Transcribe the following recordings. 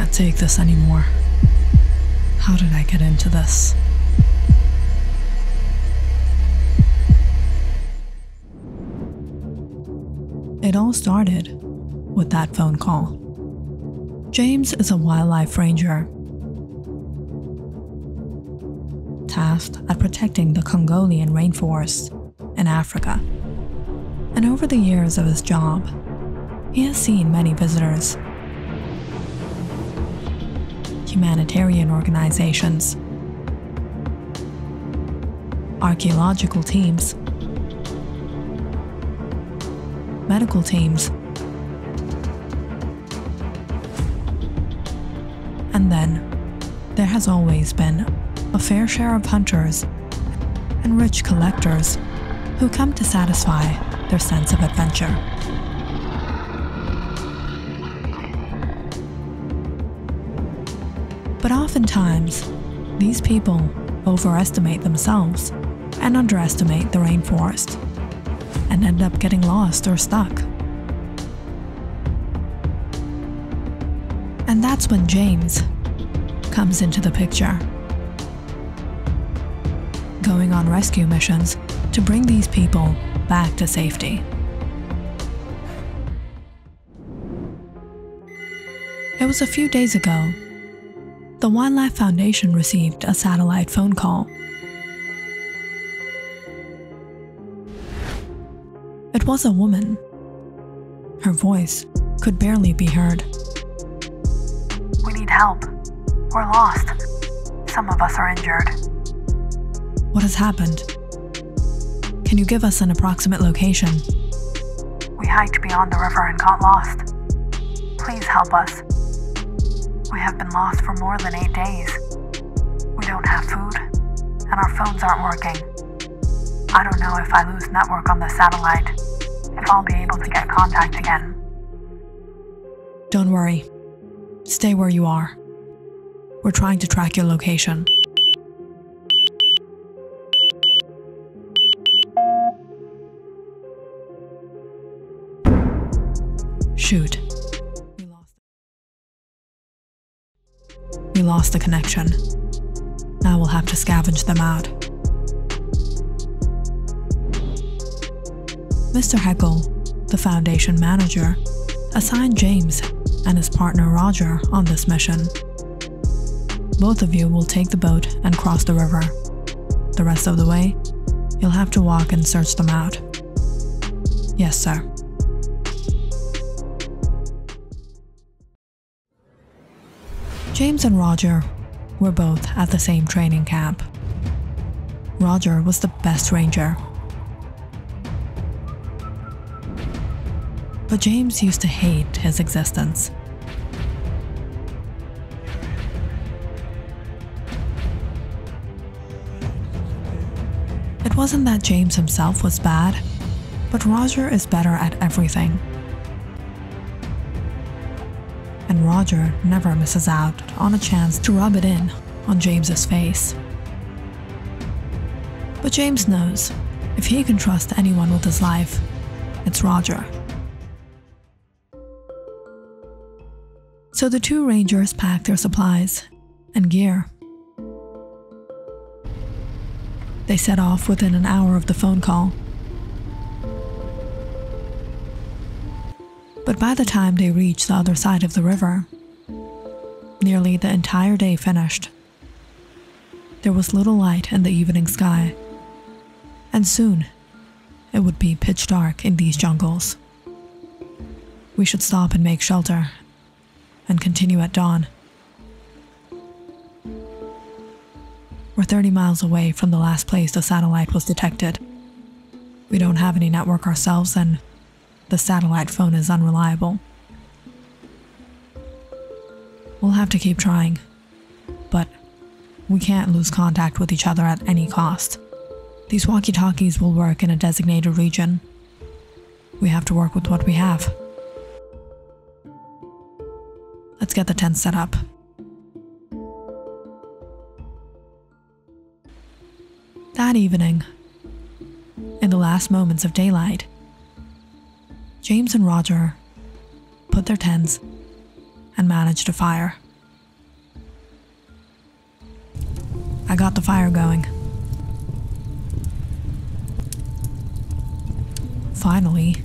can't take this anymore. How did I get into this? It all started with that phone call. James is a wildlife ranger tasked at protecting the Congolian rainforest in Africa. And over the years of his job, he has seen many visitors, humanitarian organizations, archaeological teams, medical teams, and then there has always been a fair share of hunters and rich collectors who come to satisfy their sense of adventure. But oftentimes, these people overestimate themselves and underestimate the rainforest, and end up getting lost or stuck. And that's when James comes into the picture, going on rescue missions to bring these people back to safety. It was a few days ago. The Wildlife Foundation received a satellite phone call. It was a woman. Her voice could barely be heard. We need help. We're lost. Some of us are injured. What has happened? Can you give us an approximate location? We hiked beyond the river and got lost. Please help us. We have been lost for more than 8 days. We don't have food, and our phones aren't working. I don't know if I lose network on the satellite, if I'll be able to get contact again. Don't worry. Stay where you are. We're trying to track your location. Shoot. We lost the connection. Now we'll have to scavenge them out. Mr. Heckel, the Foundation manager, assigned James and his partner Roger on this mission. Both of you will take the boat and cross the river. The rest of the way, you'll have to walk and search them out. Yes, sir. James and Roger were both at the same training camp. Roger was the best ranger. But James used to hate his existence. It wasn't that James himself was bad, but Roger is better at everything. And Roger never misses out on a chance to rub it in on James's face. But James knows, if he can trust anyone with his life, it's Roger. So the two rangers packed their supplies and gear. They set off within an hour of the phone call. But by the time they reached the other side of the river, nearly the entire day finished. There was little light in the evening sky, and soon it would be pitch dark in these jungles. We should stop and make shelter, and continue at dawn. We're 30 miles away from the last place the satellite was detected. We don't have any network ourselves, and the satellite phone is unreliable. We'll have to keep trying, but we can't lose contact with each other at any cost. These walkie-talkies will work in a designated region. We have to work with what we have. Let's get the tent set up. That evening, in the last moments of daylight, James and Roger put their tents and managed a fire. I got the fire going. Finally.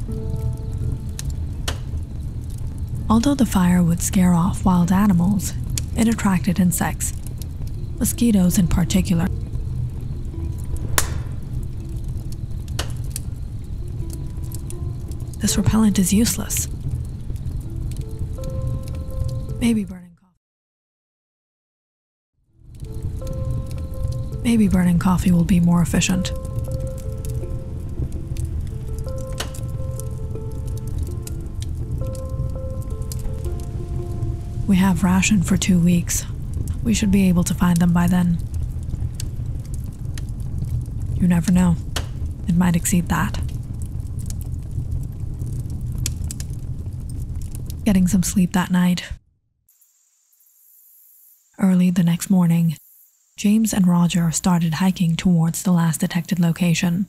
Although the fire would scare off wild animals, it attracted insects, mosquitoes in particular. This repellent is useless. Maybe burning coffee will be more efficient. We have ration for 2 weeks. We should be able to find them by then. You never know. It might exceed that. Getting some sleep that night. Early the next morning, James and Roger started hiking towards the last detected location.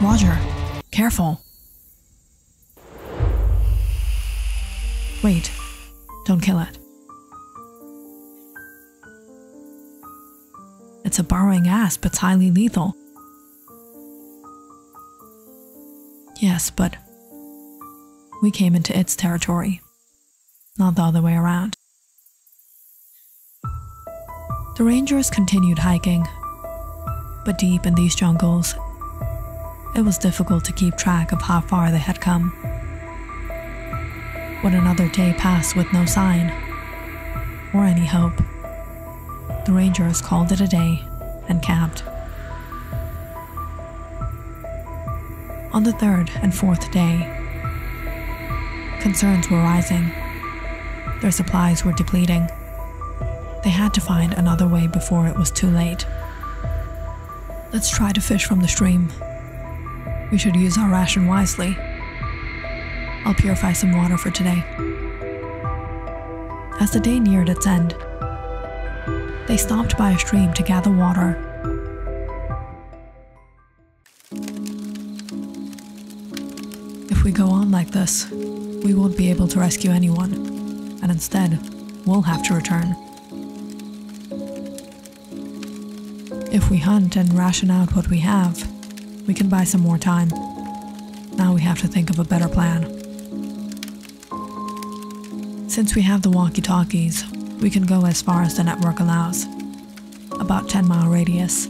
Roger, careful. Wait, don't kill it. It's a burrowing asp, it's highly lethal. Yes, but we came into its territory, not the other way around. The rangers continued hiking, but deep in these jungles, it was difficult to keep track of how far they had come. When another day passed with no sign, or any hope, the rangers called it a day and camped. On the third and fourth day, concerns were rising. Their supplies were depleting. They had to find another way before it was too late. Let's try to fish from the stream. We should use our ration wisely. I'll purify some water for today. As the day neared its end, they stopped by a stream to gather water. If we go on like this, we won't be able to rescue anyone, and instead, we'll have to return. If we hunt and ration out what we have, we can buy some more time. Now we have to think of a better plan. Since we have the walkie-talkies, we can go as far as the network allows, about 10-mile radius.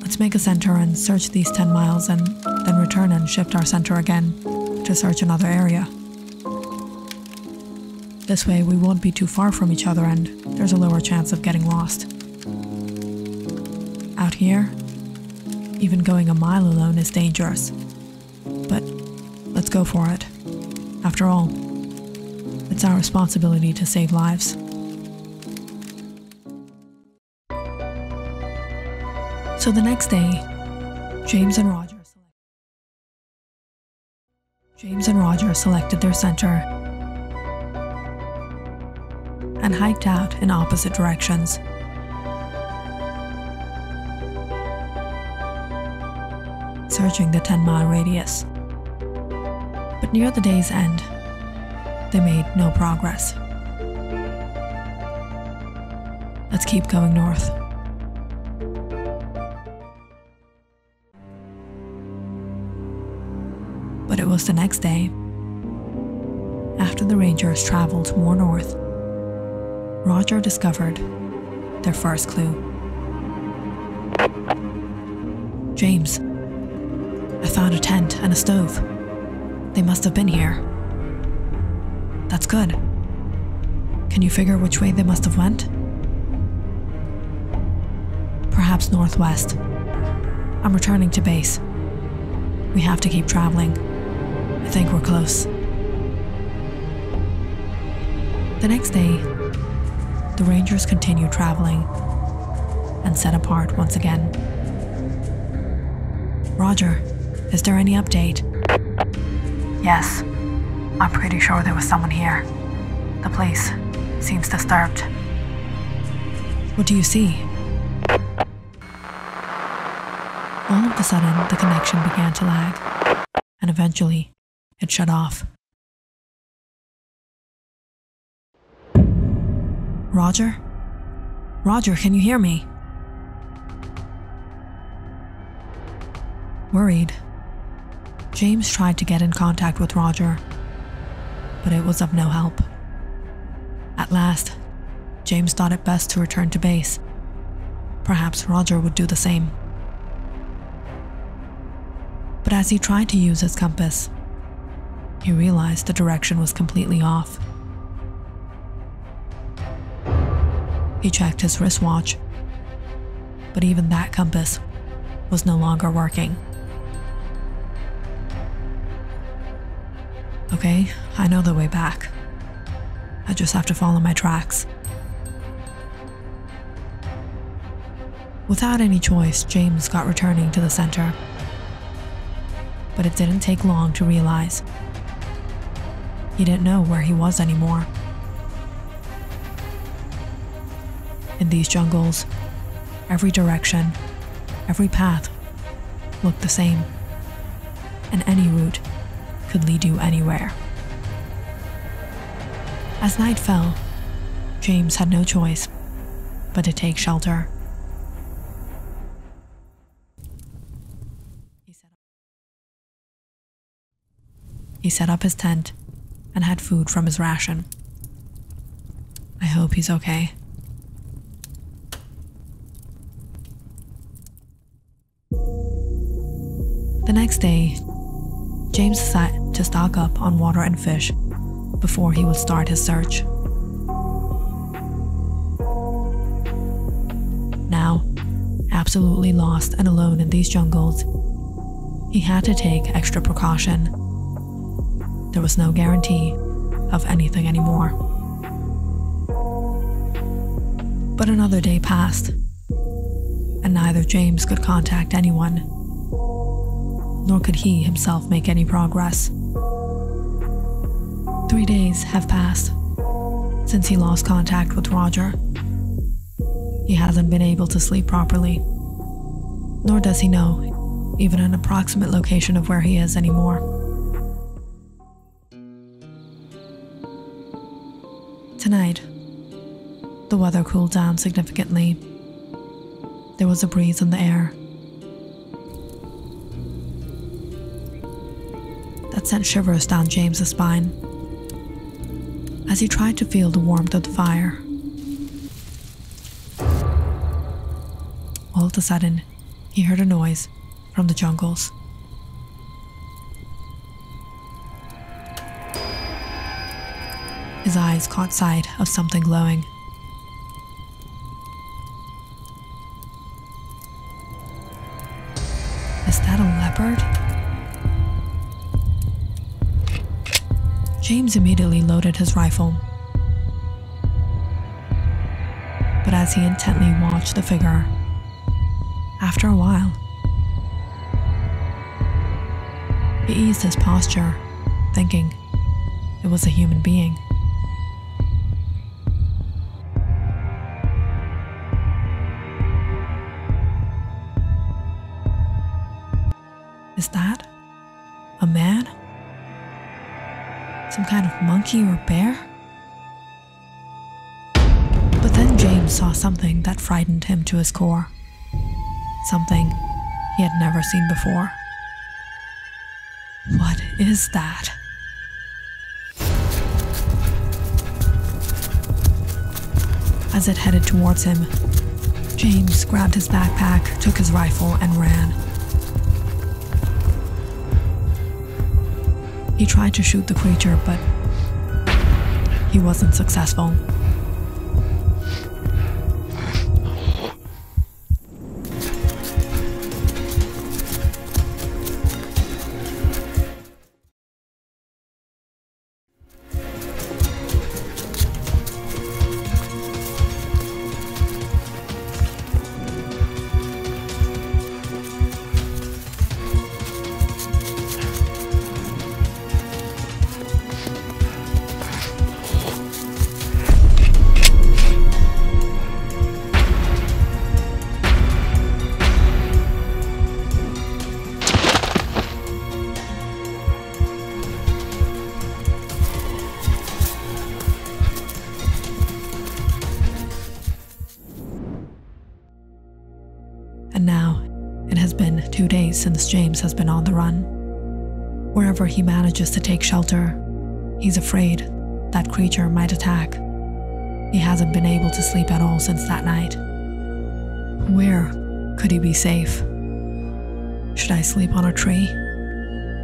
Let's make a center and search these 10 miles and then return and shift our center again to search another area. This way we won't be too far from each other and there's a lower chance of getting lost. Out here, even going a mile alone is dangerous. But let's go for it. After all, it's our responsibility to save lives. So the next day, James and Roger selected their center and hiked out in opposite directions. Searching the 10-mile radius. But near the day's end, they made no progress. Let's keep going north. But it was the next day, after the rangers traveled more north, Roger discovered their first clue. James, I found a tent and a stove. They must have been here. That's good. Can you figure which way they must have went? Perhaps northwest. I'm returning to base. We have to keep traveling. I think we're close. The next day, the rangers continued traveling and set apart once again. Roger, is there any update? Yes. I'm pretty sure there was someone here. The place seems disturbed. What do you see? All of a sudden, the connection began to lag, and eventually it shut off. Roger? Roger, can you hear me? Worried, James tried to get in contact with Roger, but it was of no help. At last, James thought it best to return to base. Perhaps Roger would do the same. But as he tried to use his compass, he realized the direction was completely off. He checked his wristwatch, but even that compass was no longer working. Okay, I know the way back. I just have to follow my tracks. Without any choice, James got returning to the center. But it didn't take long to realize he didn't know where he was anymore. In these jungles, every direction, every path looked the same, and any route could lead you anywhere. As night fell, James had no choice but to take shelter. He set up his tent and had food from his ration. I hope he's okay. The next day, James set to stock up on water and fish before he would start his search. Now, absolutely lost and alone in these jungles, he had to take extra precaution. There was no guarantee of anything anymore. But another day passed, and neither James could contact anyone, nor could he himself make any progress. 3 days have passed since he lost contact with Roger. He hasn't been able to sleep properly, nor does he know even an approximate location of where he is anymore. Tonight, the weather cooled down significantly. There was a breeze in the air that sent shivers down James's spine as he tried to feel the warmth of the fire. All of a sudden, he heard a noise from the jungles. His eyes caught sight of something glowing. Is that a leopard? James immediately loaded his rifle. But as he intently watched the figure, after a while, he eased his posture, thinking it was a human being. Is that a man? Some kind of monkey or bear? But then James saw something that frightened him to his core. Something he had never seen before. What is that? As it headed towards him, James grabbed his backpack, took his rifle, and ran. He tried to shoot the creature, but he wasn't successful. been 2 days since James has been on the run. Wherever he manages to take shelter, he's afraid that creature might attack. He hasn't been able to sleep at all since that night. Where could he be safe? Should I sleep on a tree?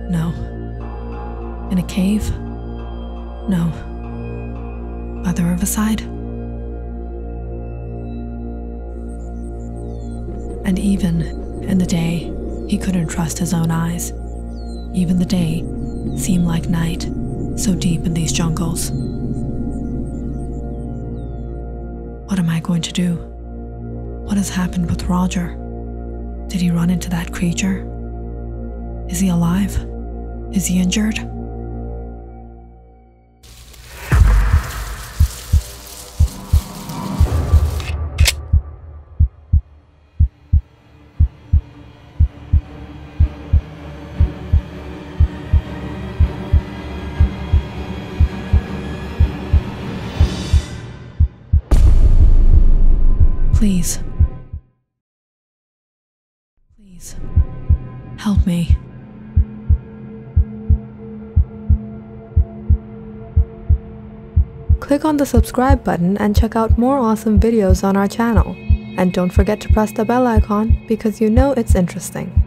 No. In a cave? No. By the riverside? And even in the day, he couldn't trust his own eyes. Even the day seemed like night, so deep in these jungles. What am I going to do? What has happened with Roger? Did he run into that creature? Is he alive? Is he injured? Please. Please. Help me. Click on the subscribe button and check out more awesome videos on our channel. And don't forget to press the bell icon because you know it's interesting.